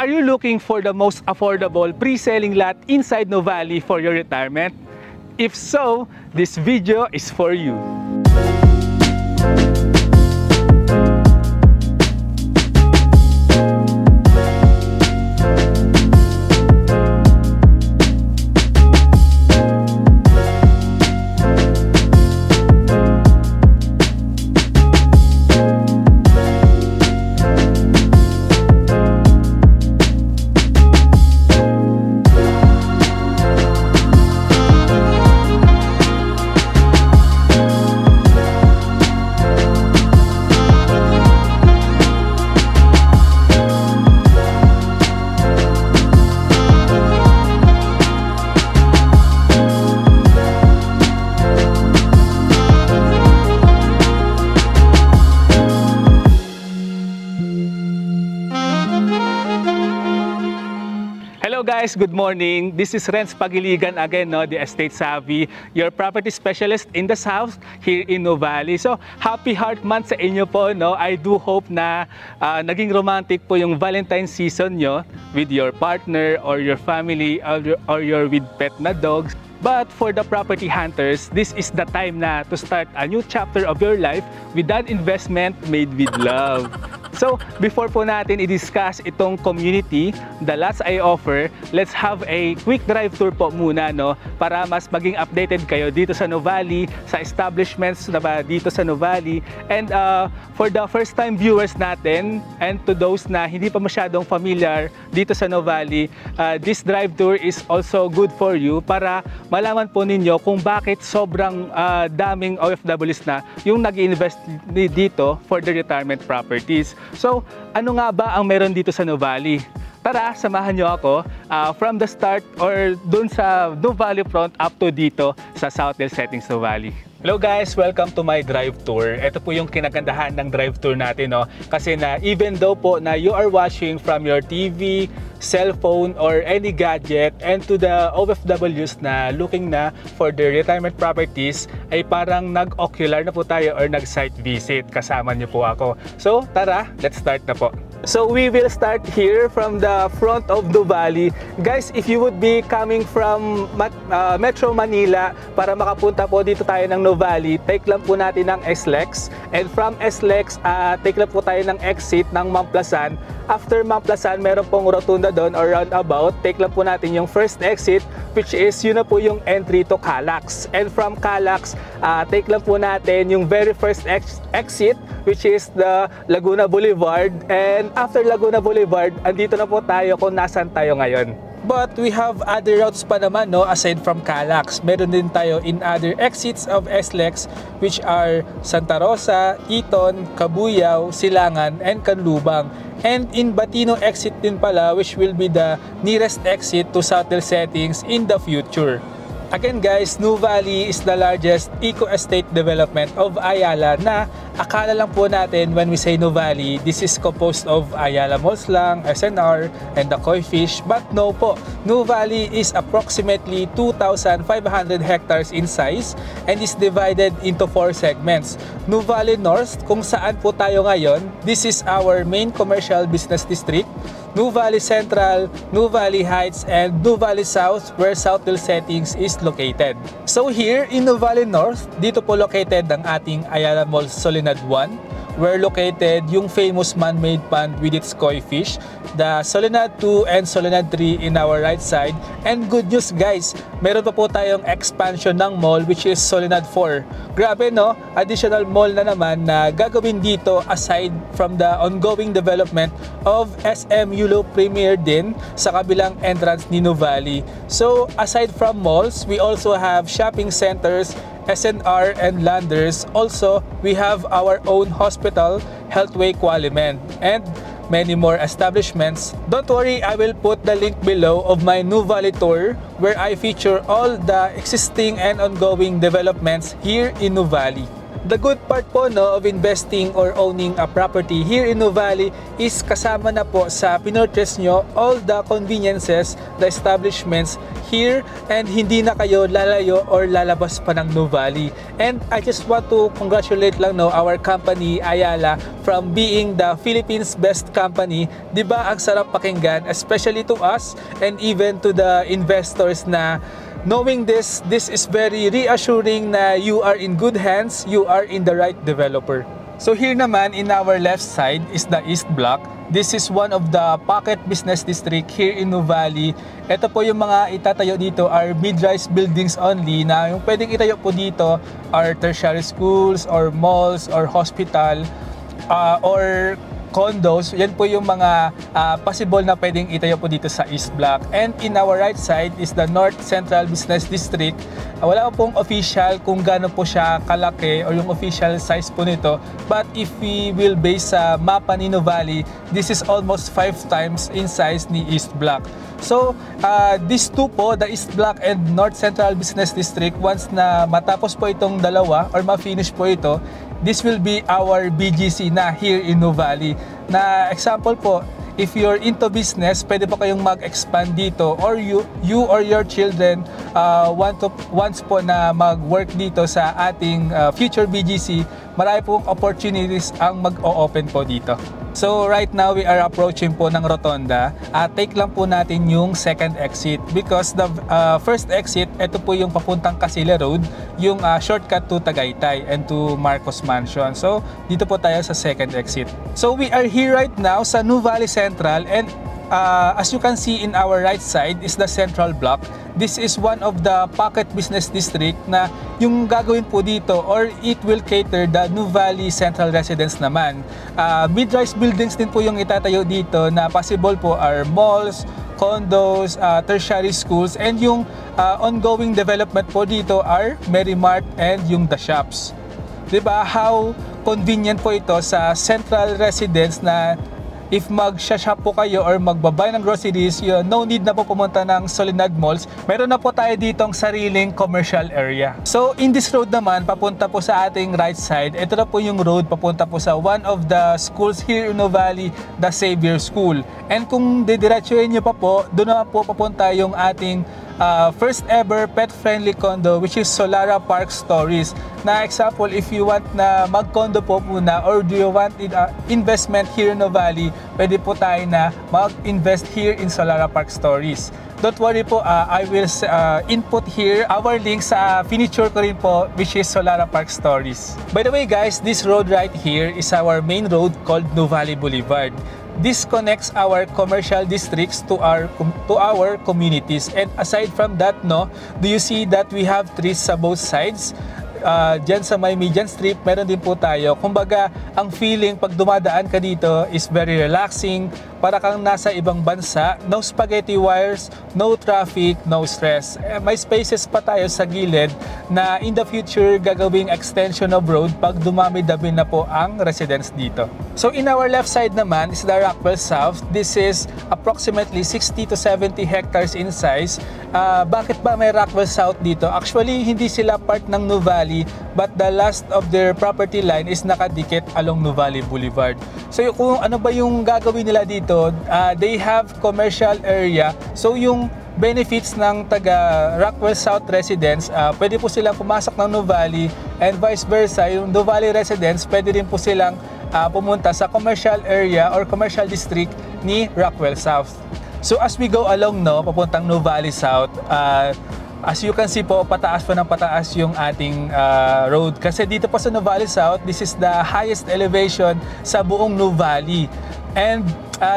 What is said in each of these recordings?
Are you looking for the most affordable pre-selling lot inside Nuvali for your retirement? If so, this video is for you. Hello guys, good morning. This is Renz Pagiligan again, the Estate Savvy, your property specialist in the South here in Nuvali. So, happy Heart Month sa inyo po, no? I do hope na naging romantic po yung Valentine's season nyo with your partner or your family or you're with pet na dogs. But for the property hunters, this is the time na to start a new chapter of your life with that investment made with love. So, before po natin i-discuss itong community, the lots I offer, let's have a quick drive tour po muna, no? Para mas maging updated kayo dito sa Nuvali, sa establishments na ba dito sa Nuvali. And for the first time viewers natin, and to those na hindi pa masyadong familiar dito sa Nuvali, this drive tour is also good for you para malaman po ninyo kung bakit sobrang daming OFWs na yung nag-invest dito for the retirement properties. So, ano nga ba ang meron dito sa Nuvali? Tara, samahan nyo ako from the start or dun sa Nuvali front up to dito sa Southdale Settings Nuvali. Hello guys, welcome to my drive tour. Ito po yung kinagandahan ng drive tour natin, no? Kasi na even though po na you are watching from your TV, cellphone, or any gadget, and to the OFWs na looking na for their retirement properties, ay parang nag-ocular na po tayo or nag-site visit. Kasama niyo po ako. So tara, let's start na po. So we will start here from the front of Nuvali. Guys, if you would be coming from Metro Manila para makapunta po dito tayo ng Nuvali, take lang po natin ng SLEX. And from SLEX, take lang po tayo ng exit ng Mamplasan. After Mamplasan, meron pong rotunda doon or roundabout. Take lang po natin yung first exit, which is yun na po yung entry to Calax. And from Calax, take lang po natin yung very first exit, which is the Laguna Boulevard. And after Laguna Boulevard, andito na po tayo kung nasan tayo ngayon. But we have other routes pa naman, no, aside from Calax. Meron din tayo in other exits of SLEX, which are Santa Rosa, Eton, Cabuyao, Silangan, and Canlubang. And in Batino exit din pala, which will be the nearest exit to Southdale Settings in the future. Again guys, Nuvali is the largest eco-estate development of Ayala na akala lang po natin when we say Nuvali, this is composed of Ayala Malls lang, SNR, and the Koi Fish. But no po, Nuvali is approximately 2,500 hectares in size and is divided into 4 segments. Nuvali North, kung saan po tayo ngayon, this is our main commercial business district. Nuvali Central, Nuvali Heights, and Nuvali South where Southdale Settings is located. So here in Nuvali North, dito po located ang ating Ayala Mall Solinad 1, where located yung famous man-made pond with its koi fish, the Solinad 2 and Solinad 3 in our right side. And good news guys, meron pa po tayong expansion ng mall which is Solinad 4. Grabe no, additional mall na naman na gagawin dito aside from the ongoing development of SM Yulo Premier din sa kabilang entrance ni Nuvali. So aside from malls, we also have shopping centers, SNR, and Landers. Also, we have our own hospital, Healthway Qualimen, and many more establishments. Don't worry, I will put the link below of my Nuvali tour where I feature all the existing and ongoing developments here in Nuvali. The good part po of investing or owning a property here in Nuvali is kasama na po sa pinurchase nyo all the conveniences, the establishments here, and hindi na kayo lalayo or lalabas pa ng Nuvali. And I just want to congratulate lang our company Ayala from being the Philippines' best company. Diba ang sarap pakinggan, especially to us and even to the investors na knowing this is very reassuring na you are in good hands, you are in the right developer. So here naman in our left side is the East Block. This is one of the pocket business district here in Nuvali. Ito po yung mga itatayo dito are mid-rise buildings only, na yung pwedeng itayo po dito are tertiary schools or malls or hospital or condos. Yan po yung mga possible na pwedeng itayo po dito sa East Block. And in our right side is the North Central Business District. Wala pong official kung gaano po siya kalaki or yung official size po nito. But if we will base sa mapa ni Nuvali, this is almost 5 times in size ni East Block. So, these two po, the East Block and North Central Business District, once na matapos po itong dalawa or ma-finish po ito, this will be our BGC na here in Nuvali. Na example po, if you're into business, pwede po kayong mag-expand dito, or you or your children wants po na mag-work dito sa ating future BGC, marami pong opportunities ang mag-o-open po dito. So right now we are approaching po ng Rotonda. Take lang po natin yung second exit because the first exit, ito po yung papuntang Casilla Road, yung shortcut to Tagaytay and to Marcos Mansion. So dito po tayo sa second exit. So we are here right now sa Nuvali Central, and as you can see in our right side is the Central Block. This is one of the pocket business district na yung gagawin po dito, or it will cater the Nuvali Central Residence naman. Mid-rise buildings din po yung itatayo dito na possible po are malls, condos, tertiary schools, and yung ongoing development po dito are Merrimart and yung The Shops. Diba? How convenient po ito sa Central Residence na if mag-shop po kayo or magbabay ng groceries, no need na po pumunta ng Soledad Malls. Meron na po tayo ditong sariling commercial area. So in this road naman, papunta po sa ating right side, ito na po yung road papunta po sa one of the schools here in Nuvali, the Xavier School. And kung didiretsuhin nyo pa po, doon na po papunta yung ating first ever pet-friendly condo, which is Solara Park Stories. Na example, if you want na mag-condo po muna or do you want investment here in Nuvali, pwede po tayo na mag-invest here in Solara Park Stories. Don't worry po, I will input here our link sa finiture ko rin po, which is Solara Park Stories. By the way guys, this road right here is our main road called Nuvali Boulevard. This connects our commercial districts to our communities. And aside from that, do you see that we have trees sa both sides? Diyan sa may median strip, meron din po tayo. Kumbaga, ang feeling pag dumadaan ka dito is very relaxing, para kang nasa ibang bansa. No spaghetti wires, no traffic, no stress. May spaces pa tayo sa gilid na in the future gagawing extension of road pag dumami-dami na po ang residents dito. So in our left side naman is the Rockwell South. This is approximately 60 to 70 hectares in size. Bakit ba may Rockwell South dito? Actually, hindi sila part ng Nuvali, but the last of their property line is nakadikit along Nuvali Boulevard. So kung ano ba yung gagawin nila dito, they have commercial area. So yung benefits ng taga Rockwell South residents, pwede po silang pumasok ng Nuvali, and vice versa, yung Nuvali residents, pwede din po silang pumunta sa commercial area or commercial district ni Rockwell South. So as we go along papuntang Nuvali South, as you can see po, pataas po ng pataas yung ating road. Kasi dito po sa Nuvali South, this is the highest elevation sa buong Nuvali. And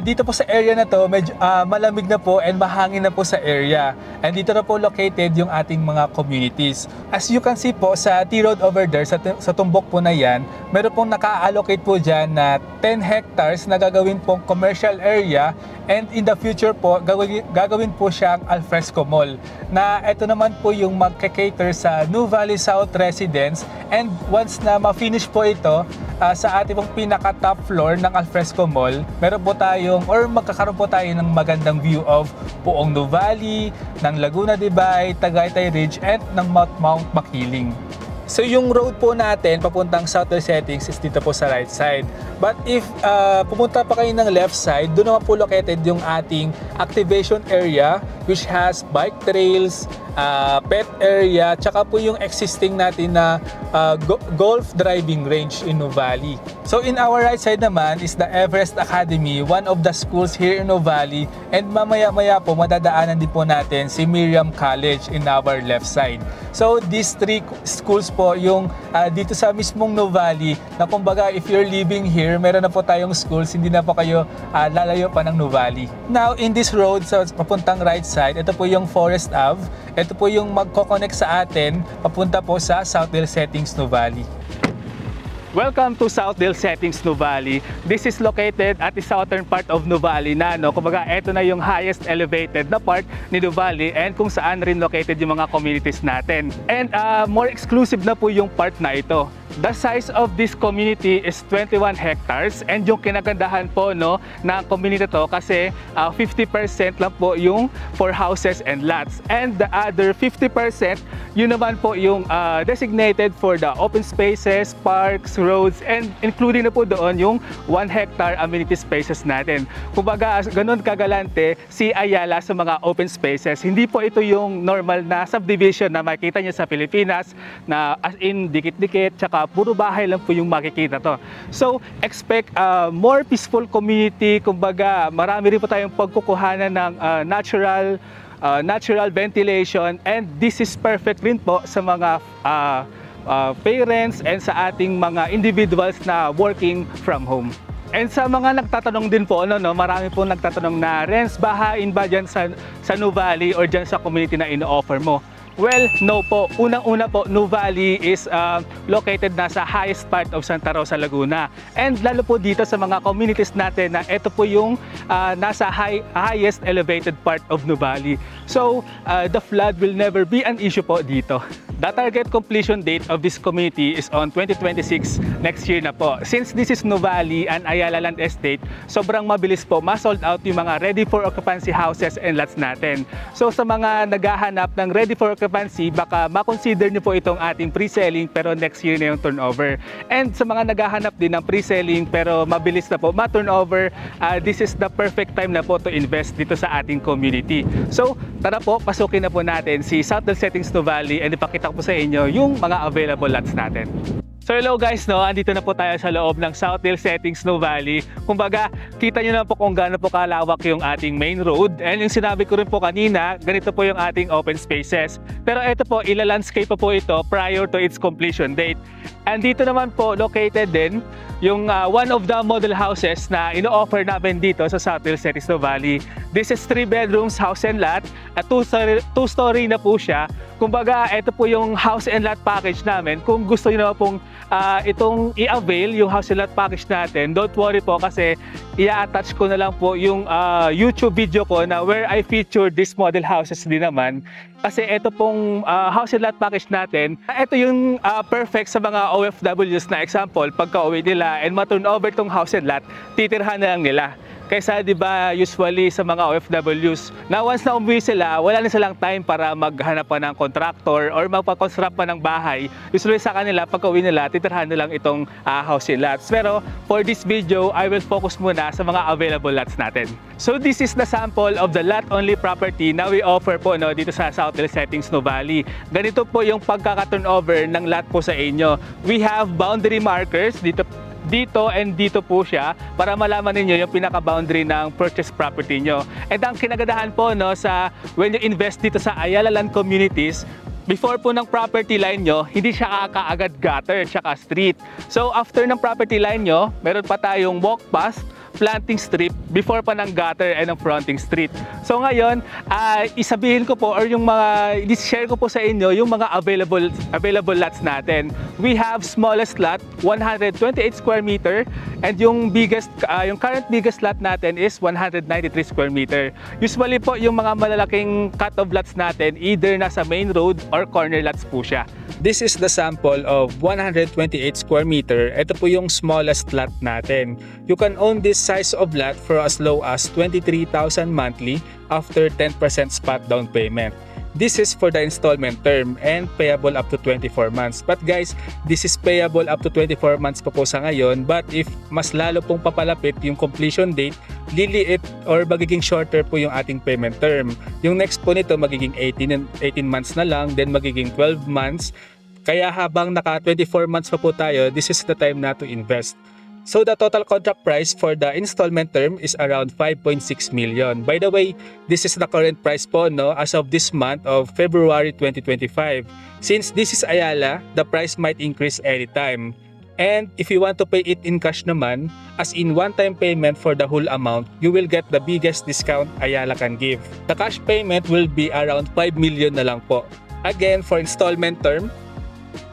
dito po sa area na to, medyo malamig na po and mahangin na po sa area. And dito na po located yung ating mga communities. As you can see po sa T-Road over there, sa tumbok po na yan, meron pong naka-allocate po dyan na 10 hectares na gagawin pong commercial area. And in the future po, gagawin po siyang alfresco mall. Na ito naman po yung magka-cater sa Nuvali South residents. And once na ma-finish po ito, sa ating pong pinaka-top floor ng alfresco mall, meron po tayong, or magkakaroon po tayo ng magandang view of buong Nuvali, ng Laguna de Bay, Tagaytay Ridge, and ng Mount Makiling. So yung road po natin papuntang South Del Settings is dito po sa right side. But if pumunta pa kayo ng left side, doon naman po located yung ating activation area which has bike trails, pet area, tsaka po yung existing natin na golf driving range in Nuvali. So in our right side naman is the Everest Academy, one of the schools here in Nuvali, and mamaya-maya po madadaanan din po natin si Miriam College in our left side. So these three schools po yung dito sa mismong Nuvali na kumbaga if you're living here, meron na po tayong schools, hindi na po kayo lalayo pa ng Nuvali. Now in this road sa papuntang right side, ito po yung Forest Ave. Ito po yung magko-connect sa atin papunta po sa South Del Settings, Nuvali. Welcome to South Del Settings, Nuvali. This is located at the southern part of Nuvali na, no? Kumbaga, ito na yung highest elevated na part ni Nuvali and kung saan rin located yung mga communities natin. And more exclusive na po yung part na ito. The size of this community is 21 hectares and yung kinagandahan po, no, ng community to kasi 50% lang po yung for houses and lots, and the other 50% yun naman po yung designated for the open spaces, parks, roads, and including na po doon yung 1 hectare amenity spaces natin. Kumbaga ganun kagalante si Ayala sa mga open spaces. Hindi po ito yung normal na subdivision na makikita niyo sa Pilipinas na as in dikit-dikit tsaka puro bahay lang po yung makikita to. So, expect more peaceful community. Kumbaga, marami rin po tayong pagkukuhanan ng natural ventilation, and this is perfect rin po sa mga parents and sa ating mga individuals na working from home. And sa mga nagtatanong din po, marami po nagtatanong na, Renz, bahain ba dyan sa Nuvali or dyan sa community na ino-offer mo? Well, no po. Unang-una po, Nuvali is located na sa highest part of Santa Rosa, Laguna. And lalo po dito sa mga communities natin na ito po yung nasa highest elevated part of Nuvali. So, the flood will never be an issue po dito. The target completion date of this community is on 2026, next year na po. Since this is Nuvali and Ayala Land Estate, sobrang mabilis po ma-sold out yung mga ready for occupancy houses and lots natin. So sa mga naghahanap ng ready for occupancy, baka ma-consider nyo po itong ating pre-selling pero next year na yung turnover. And sa mga naghahanap din ng pre-selling pero mabilis na po ma-turnover, this is the perfect time na po to invest dito sa ating community. So tara po, pasukin na po natin si South Del Settings, Nuvali, and ipakita po sa inyo yung mga available lots natin. So hello guys, andito na po tayo sa loob ng South Del Settings, Nuvali. Kumbaga, kita nyo na po kung gaano po kalawak yung ating main road. And yung sinabi ko rin po kanina, ganito po yung ating open spaces. Pero ito po, ila-landscape pa po ito prior to its completion date. And dito naman po, located din yung one of the model houses na ino-offer namin dito sa South Del Settings, Nuvali. This is 3 bedrooms house and lot. At 2-story na po siya. Kumbaga, ito po yung house and lot package namin. Kung gusto niyo na pong itong i-avail, yung house and lot package natin, don't worry po kasi i-attach ko na lang po yung YouTube video ko na where I feature this model houses din naman. Kasi ito pong house and lot package natin, ito yung perfect sa mga OFWs na example, pagka-uwi nila and ma-turn over tong house and lot, titirhan na lang nila. Kaysa di ba usually sa mga OFWs na once na umuwi sila, wala na silang time para maghanap pa ng contractor or magpa-construct pa ng bahay. Usually sa kanila, pagka-uwi nila, titirhan na lang itong house and lots. Pero for this video, I will focus muna sa mga available lots natin. So this is the sample of the lot-only property na we offer po dito sa South Del Settings, Nuvali. Ganito po yung pagkaka-turnover ng lot po sa inyo. We have boundary markers dito and dito po siya para malaman niyo yung pinaka-boundary ng purchase property nyo. And ang kinagadahan po sa when you invest dito sa Ayala Land Communities, before po ng property line nyo, hindi siya kaagad gutter tsaka street. So after ng property line nyo, meron pa tayong walk past, planting strip before pa ng gutter and ng fronting street. So ngayon, isabihin ko po or yung mga i-share ko po sa inyo yung mga available lots natin. We have smallest lot, 128 square meter, and yung current biggest lot natin is 193 square meter. Usually po yung mga malalaking cut of lots natin either nasa main road or corner lots po siya. This is the sample of 128 square meter. Ito po yung smallest lot natin. You can own this size of lot for as low as 23,000 monthly after 10% spot down payment. This is for the installment term and payable up to 24 months. But guys, this is payable up to 24 months pa po sa ngayon. But if mas lalo pong papalapit yung completion date, liliit or magiging shorter po yung ating payment term. Yung next po nito magiging 18 months na lang, then magiging 12 months. Kaya habang naka 24 months pa po tayo, this is the time na to invest. So the total contract price for the installment term is around 5.6 million. By the way, this is the current price po no as of this month of February 2025. Since this is Ayala, the price might increase anytime. And if you want to pay it in cash naman, as in one-time payment for the whole amount, you will get the biggest discount Ayala can give. The cash payment will be around 5 million na lang po. Again, for installment term,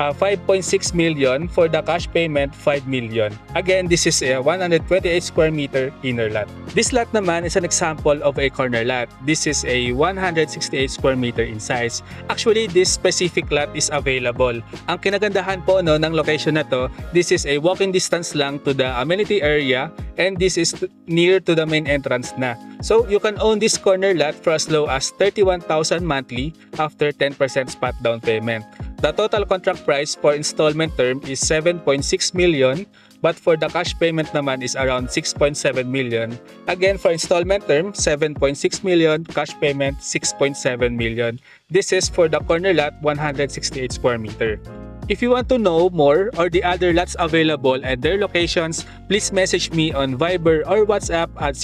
5.6 million. For the cash payment, 5 million. Again, this is a 128 square meter inner lot. This lot naman is an example of a corner lot. This is a 168 square meter in size. Actually, this specific lot is available. Ang kinagandahan po no, ng location na to, this is a walking distance lang to the amenity area and this is near to the main entrance na. So, you can own this corner lot for as low as 31,000 monthly after 10% spot down payment. The total contract price for installment term is 7.6 million, but for the cash payment naman is around 6.7 million. Again, for installment term, 7.6 million, cash payment 6.7 million. This is for the corner lot 168 square meter. If you want to know more or the other lots available and their locations, please message me on Viber or WhatsApp at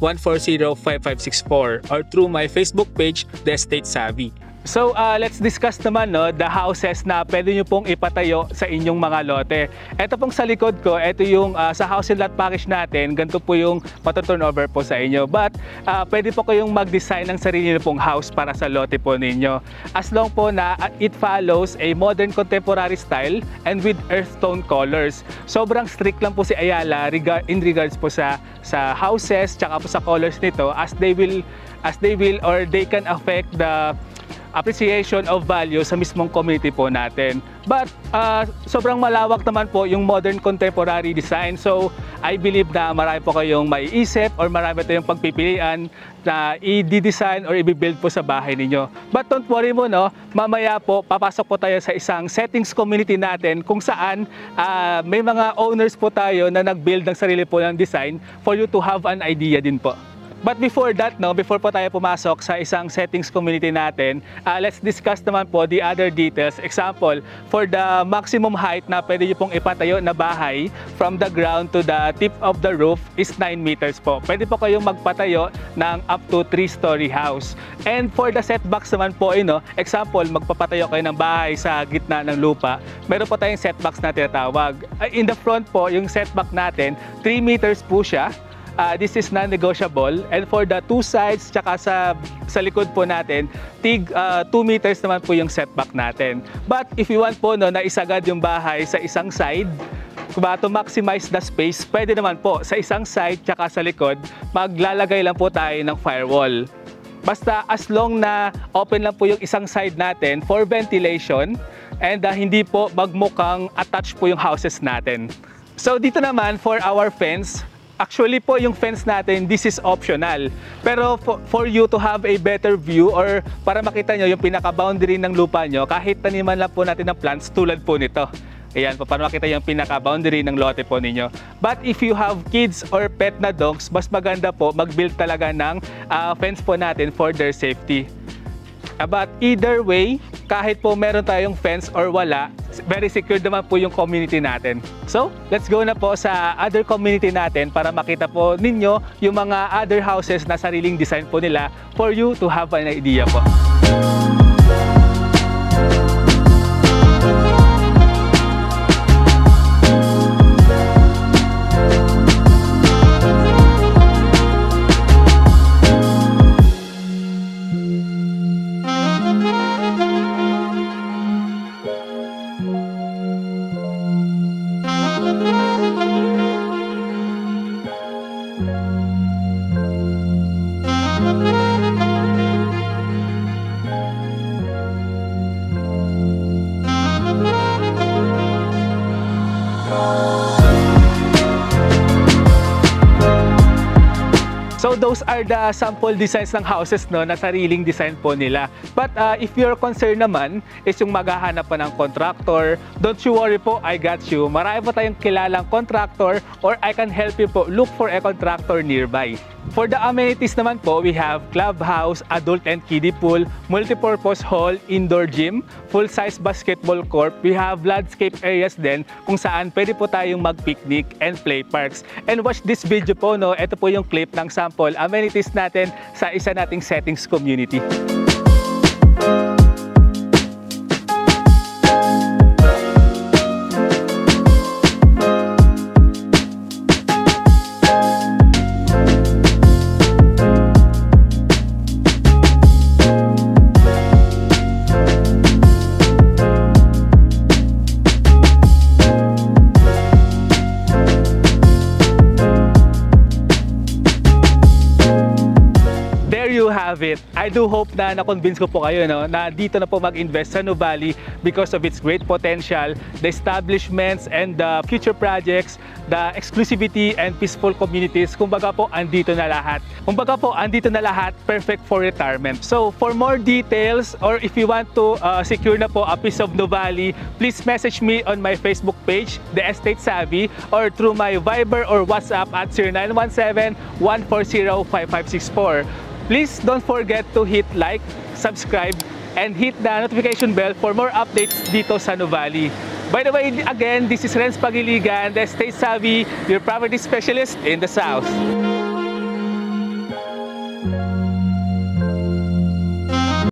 0917-140-5564 or through my Facebook page, The Estate Savvy. So let's discuss naman no, the houses na pwede nyo pong ipatayo sa inyong mga lote. Ito pong sa likod ko, ito yung sa house and lot package natin, ganito po yung matuturnover po sa inyo. But pwede po kayong mag-design ng sarili nyo pong house para sa lote po ninyo. As long po na it follows a modern contemporary style and with earth tone colors. Sobrang strict lang po si Ayala in regards po sa houses tsaka po sa colors nito as they will or they can affect the appreciation of value sa mismong community po natin. But sobrang malawak naman po yung modern contemporary design. So I believe na marami po kayong maiisip or marami tayong pagpipilian na i-design or i-build po sa bahay ninyo. But don't worry mo no, mamaya po papasok po tayo sa isang settings community natin kung saan may mga owners po tayo na nag-build ng sarili po ng design for you to have an idea din po. But before that, no, before po tayo pumasok sa isang settings community natin, let's discuss naman po the other details. Example, for the maximum height na pwede nyo pong ipatayo na bahay from the ground to the tip of the roof is 9 meters po. Pwede po kayong magpatayo ng up to 3-story house. And for the setbacks naman po, example, magpapatayo kayo ng bahay sa gitna ng lupa, meron po tayong setbacks na tinatawag. In the front po, yung setback natin, 3 meters po siya. This is non-negotiable, and for the two sides tsaka sa likod po natin, 2 meters naman po yung setback natin. But if you want po no, na isagad yung bahay sa isang side, to maximize the space, pwede naman po sa isang side tsaka sa likod, maglalagay lang po tayo ng firewall. Basta as long na open lang po yung isang side natin for ventilation and hindi po magmukhang attached po yung houses natin. So dito naman for our fence, actually po yung fence natin, this is optional. Pero for you to have a better view or para makita nyo yung pinaka-boundary ng lupa nyo, kahit taniman lang po natin ng plants tulad po nito. Ayan po, para makita yung pinaka-boundary ng lote po ninyo. But if you have kids or pet na dogs, mas maganda po mag-build talaga ng fence po natin for their safety. But either way, kahit po meron tayong fence or wala, very secure naman po yung community natin. So, let's go na po sa other community natin para makita po ninyo yung mga other houses na sariling design po nila for you to have an idea po. those are the sample designs ng houses, no, na sariling design po nila. But if your concern naman is yung maghahanap pa ng contractor, don't you worry po, I got you. Marami po tayong kilalang contractor or I can help you po look for a contractor nearby. For the amenities naman po, we have clubhouse, adult and kiddie pool, multipurpose hall, indoor gym, full-size basketball court. We have landscape areas din kung saan pwede po tayong mag-picnic and play parks. And watch this video po, no? Ito po yung clip ng sample amenities natin sa isa nating settings community. It. I do hope na na-convince ko po kayo, no, na dito na po mag-invest sa Nuvali because of its great potential, the establishments and the future projects, the exclusivity and peaceful communities. Kumbaga po, andito na lahat. Kumbaga po, andito na lahat, perfect for retirement. So, for more details or if you want to secure na po a piece of Nuvali, please message me on my Facebook page, The Estate Savvy, or through my Viber or WhatsApp at 0917-140-5564. Please don't forget to hit like, subscribe, and hit the notification bell for more updates dito sa Nuvali. By the way, again, this is Renz Pagiligan, the Estate Savvy, your property specialist in the South.